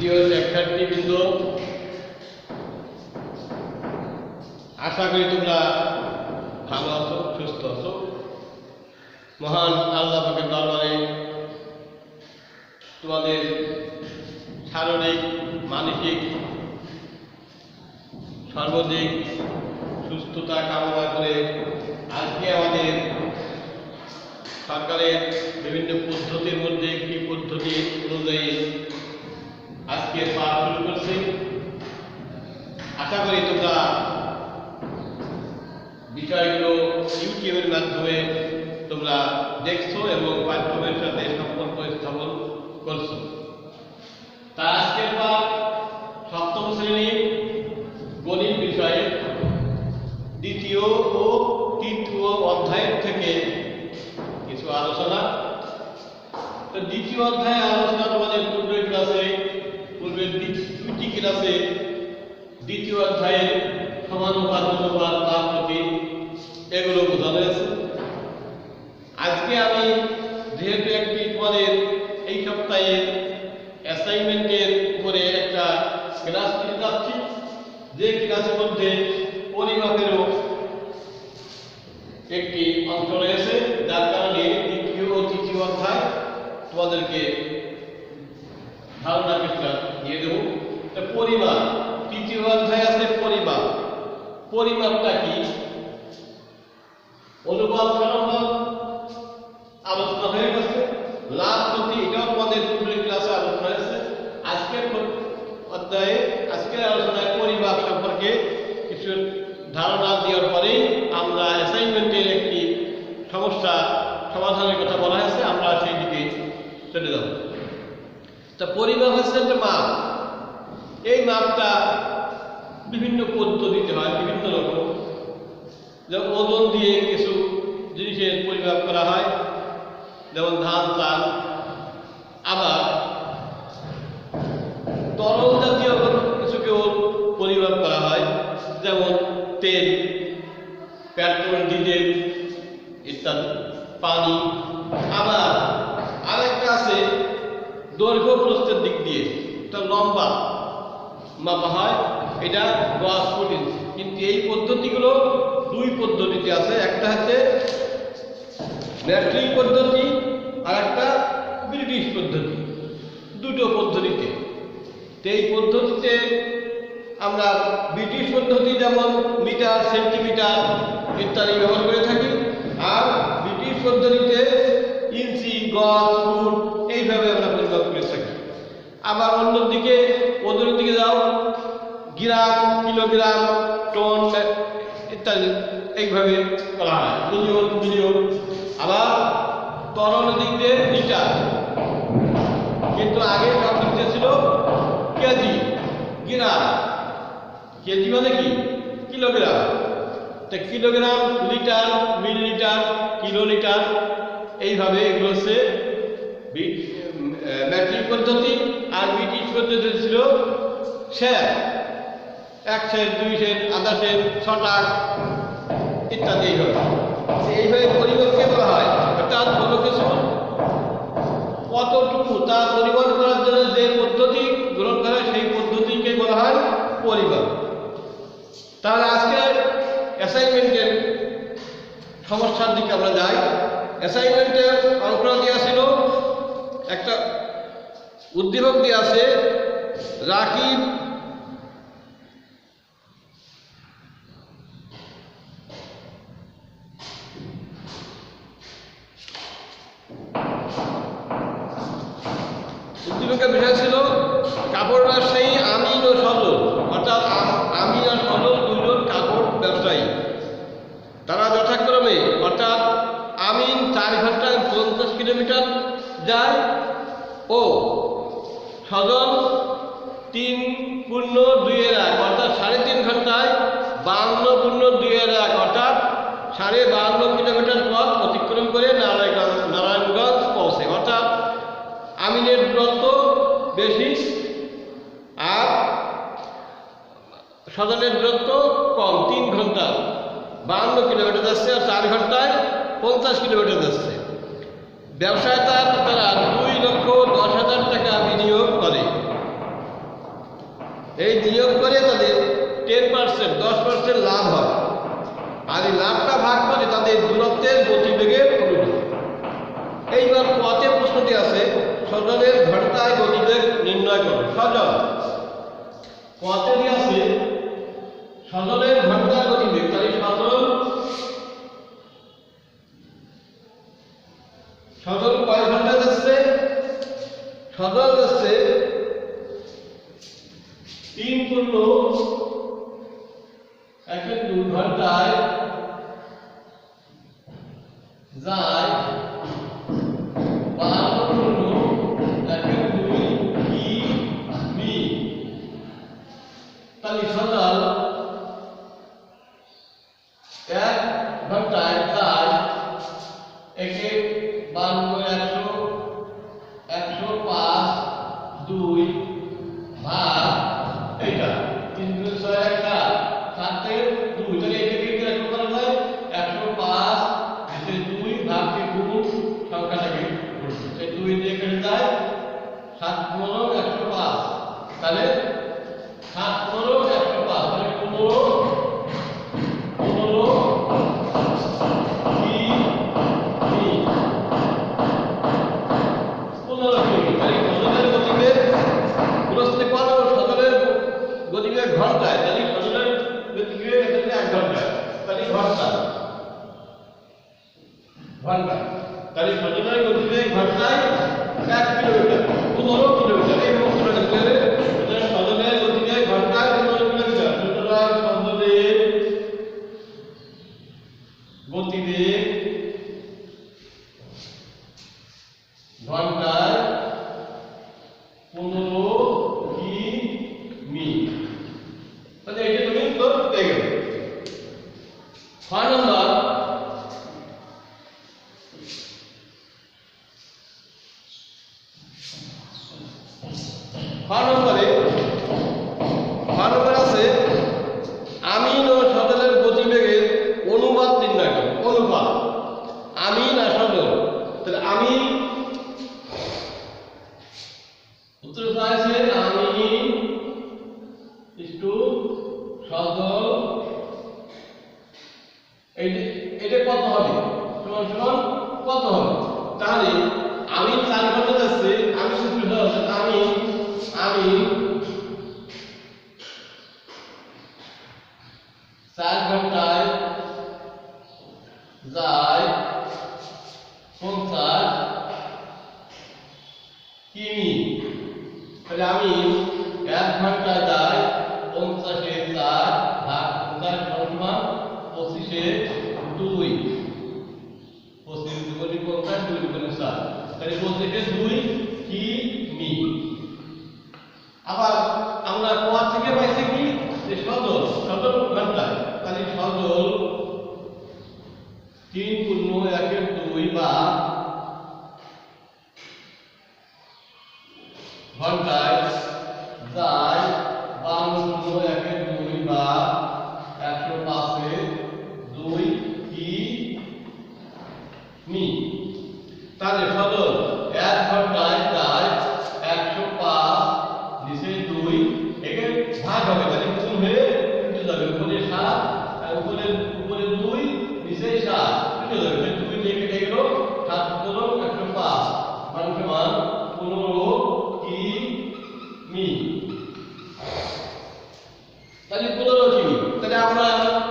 প্রিয় শিক্ষার্থীবৃন্দ, আশা করি তোমরা ভালো আছো, সুস্থ আছো। মহান আল্লাহ পাকের দরবারে তোমাদের শারীরিক, মানসিক, সর্বাধিক সুস্থতা কামনা করে আজকে আমাদের সরকারের বিভিন্ন পদ্ধতির মধ্যে একটি পদ্ধতি অনুযায়ী আজকের পাঠ শুরু করছি। আশা করি তোমরা বিষয়গুলো ইউটিউবের মাধ্যমে তোমরা দেখছো এবং পাঠ্যক্রমের সাথে সম্পর্ক স্থাপন করছো। তা আজকের পাঠ সপ্তম শ্রেণীর গণিত বিষয়ে দ্বিতীয় ও তৃতীয় অধ্যায়ের থেকে কিছু আলোচনা। তো দ্বিতীয় অধ্যায়ে আলোচনা তোমাদের পূর্বের দুইটি ক্লাসে দ্বিতীয় অধ্যায়ের সমানুপাত, অনুপাত, মাপকাঠি এগুলো বোঝানো হয়েছে। আজকে আমি যেহেতু একটি তোমাদের এই সপ্তাহে অ্যাসাইনমেন্টের উপরে একটা ক্লাস নিতে যাচ্ছি, যে ক্লাসের মধ্যে পরিমাপেরও একটি অংশ রয়েছে, যার কারণে দ্বিতীয় ও তৃতীয় অধ্যায় তোমাদেরকে ধারণা কিছুটা দিয়ে দেব। পরিমাপ, তৃতীয় অধ্যায় আছে পরিমাপ। পরিমাপটা কি? অনুপাত, সমানুপাত আলোচনা হয়ে গেছে। লাভ ক্ষতি এটাও তোমাদের পূর্বের ক্লাসে আলোচনা হয়েছে। আজকের অধ্যায়ে, আজকের আলোচনায় পরিমাপ সম্পর্কে কিছু ধারণা দেওয়ার পরেই আমরা অ্যাসাইনমেন্টের একটি সমস্যা সমাধানের কথা বলা হয়েছে, আমরা সেই দিকে চলে যাব। তা পরিমাপ হচ্ছে একটা মাপ। এই মাপটা বিভিন্ন পদ্ধতিতে হয়, বিভিন্ন রকম। যেমন ওজন দিয়ে কিছু জিনিসের পরিমাপ করা হয়, যেমন ধান, চাল। আবার তরল জাতীয় কিছুকেও পরিমাপ করা হয়, যেমন তেল, পেট্রোল, ডিজেল ইত্যাদি, পানি। আবার আরেকটা আছে দৈর্ঘ্য প্রস্থের দিক দিয়ে, এটা লম্বা মাপা হয়, এটা 10 ফুট ইঞ্চি। কিন্তু এই পদ্ধতিগুলো দুই পদ্ধতিতে আছে, একটা হচ্ছে মেট্রিক পদ্ধতি আর একটা ব্রিটিশ পদ্ধতি, দুটো পদ্ধতিতে। এই পদ্ধতিতে আমরা ব্রিটিশ পদ্ধতি যেমন মিটার, সেন্টিমিটার ইত্যাদি ব্যবহার করে থাকি, আর ব্রিটিশ পদ্ধতিতে ইঞ্চি, গজ, ফুট এইভাবে আমরা পরিমাপ করে থাকি। আবার অন্যদিকে ওজনের দিকে যাও, গ্রাম, কিলোগ্রাম, টন ইত্যাদি এইভাবে করা হয়, মিলিয়ন। আবার তরল দিক দিয়ে লিটার, কিন্তু আগে সব দিকতে ছিল কেজি, গ্রাম। কেজি মানে কি? কিলোগ্রাম। তা কিলোগ্রাম, লিটার, মিলিলিটার, কিলোলিটার, এইভাবে এগুলো হচ্ছে মেট্রিক পদ্ধতি। আর ব্রিটিশ পদ্ধতি ছিল সের, 1 সের, 2 সের, আধা সের, ছটাক ইত্যাদি। এইভাবে পরিমাপকে বলা হয়। অর্থাৎ কোনো কিছু কতটুকু তা পরিমাপ করার জন্য যে পদ্ধতি গ্রহণ করা হয় সেই পদ্ধতিকে বলা হয় পরিমাপ। তাহলে আজকে অ্যাসাইনমেন্টের সমস্যার দিকে আমরা যাই। অ্যাসাইনমেন্টের অঙ্কটা দেওয়া ছিল, একটা উদ্দীপক দেওয়া আছে, রাকিব উদ্দীপকের বিষয় ছিল কাপড় ব্যবসায়ী আমিন ও সজল, অর্থাৎ আমিন আর সজল দুজন কাপড় ব্যবসায়ী। তারা যথাক্রমে, অর্থাৎ আমিন 4 ঘন্টায় 50 কিলোমিটার যায় ও সজল 3×2 অর্থাৎ 3.5 ঘন্টায় 52×2 অর্থাৎ 52.5 কিলোমিটার পথ অতিক্রম করে নারায়ণগঞ্জ পৌঁছে। অর্থাৎ আমিনের দূরত্ব বেশি আর সজলের দূরত্ব কম, 3 ঘন্টা 52 কিলোমিটার যাচ্ছে আর 4 ঘন্টায় 50 কিলোমিটার যাচ্ছে। ব্যবসায় তারা 2,10,000 টাকা বিনিয়োগ করে। এই নিয়োগ করে তাদের 10% 10% লাভ হয়, আর এই লাভটা ভাগ করে তাদের দূরত্বের গতিবেগের অনুপাতে। এইবার পথে প্রশ্নটি আছে সজলের ঘন্টায় গতিবেগ নির্ণয় করো। সজল পথে দিয়ে আছে সজলের ঘন্টায় গতিবেগ, তাহলে সজল কয় ঘন্টা যাচ্ছে? সজল যাচ্ছে 3.1 ঘন্টায় যায় 12.1 কিমি। তাহলে সজল 1 ঘন্টায় যায় 105 ভাগ এইটা 3 × 6 একটা 7 এর 2, তাহলে এটাকে কি রাখতে পারা যায় 105 এতে 2 ভাগকে গুণ সংখ্যাটাকে গুণ, এই 2 দিয়ে কেটে যায় 7 × 105, তাহলে 7 × 105 তাহলে 15 ঘন্টায়, তাহলে সজলের গতিবেগ এখানে 1 ঘন্টা, তাহলে ঘন্টা তাহলে সজলের গতিবেগ ঘন্টায় 1 কিলোমিটার 15 কিলোমিটার। এই প্রশ্নটা ক্লিয়ার? তাহলে সজলের গতিবেগ ঘন্টায় 15 কিলোমিটার। সুতরাং সজলের গতিবেগ ঘন্টায় 15 কিমি। তাহলে এটা তুমি তো পেয়ে গেলে। 6 নম্বর আছে আমিন ও সজলের গতিবেগের অনুপাত নির্ণয় করো। অনুপাত আমিন আর সজল, তাহলে আমিন উত্তর চাইছে আমিন ইস্টু সজল, এটা কত হবে? সমান সমান কত হবে? তাহলে আমিন 4 ঘন্টা যাচ্ছে, আমি সূত্রটা হচ্ছে আমিন 4 ঘন্টায় যায় 50 কিমি। তাহলে আমি 1 ঘন্টায় যায় 50 এ 4 ভাগ 50 সমান 25 এ 2, 25 দুগুণে 50 2 দুগুণে 4, তাহলে 25 এ 2 কিমি। আবার আমরা কোয়া থেকে পাইছি কি যে সজল ঘন্টায়, তাহলে সজল 3.1 বা ঘন্টায় যায় 52.1 বা 105 কিমি। তাহলে সজল 1 ঘন্টায় যায় 105 নিচে 2, একে ভাগ হবে, তাহলে গুণ হয়ে উঠে যাবে, উপরে 7 আর উপরে 2 নিচে 7 উঠে যাবে, 2 দিয়ে কেটে গেল 7 × 105 মান সমান 15 কিমি। তাহলে 15 কিমি। তাহলে আমরা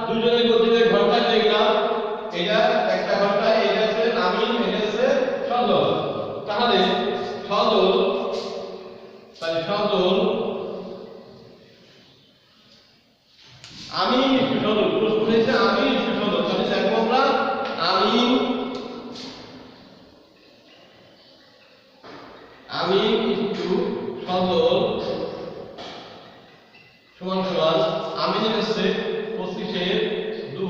দুজনের গতিবেগ ঘন্টায় পেয়ে গেলাম। এটা একটা ঘন্টা, এটা হচ্ছে আমিন, এটা হচ্ছে সজল। তাহলে সজল আমিন ইস্টু সজল, প্রশ্ন হয়েছে আমিন ইস্টু সজল। তাহলে দেখো আমরা আমিন ইস্টু সজল সমান সমান আমিনের হচ্ছে 25 এ 2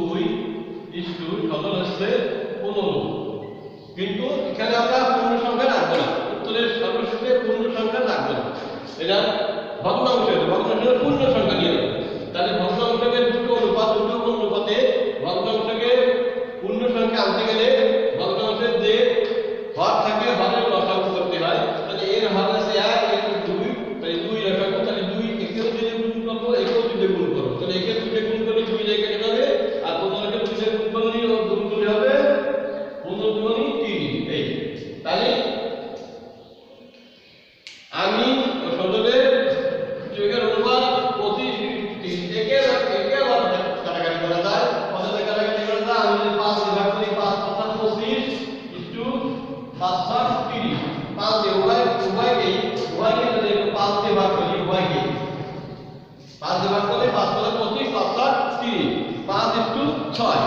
ইস্টু সজল হচ্ছে 15। কিন্তু এখানে আমরা পূর্ণ সংখ্যা রাখবো না, উত্তরের সর্বশেষে পূর্ণ সংখ্যা রাখবো না, এটা ভগ্নাংশের পূর্ণ সংখ্যা নিয়ে নেব। তাহলে ভগ্নাংশকে দুটো অনুপাতে ভগ্নাংশকে পূর্ণ সংখ্যা আনতে গেলে ভগ্নাংশের যে হর থাকে হরের লসাগু করতে হয়। তাহলে এর হর আছে 1, এর 2, তাহলে 2 লসাগু, তাহলে 2 একে যদি 5 দিয়ে উভয়কে যদি একটু 5 দিয়ে ভাগ করি উভয়কে 5 দিয়ে ভাগ করলে 5 করে 25 5 7 30 5:6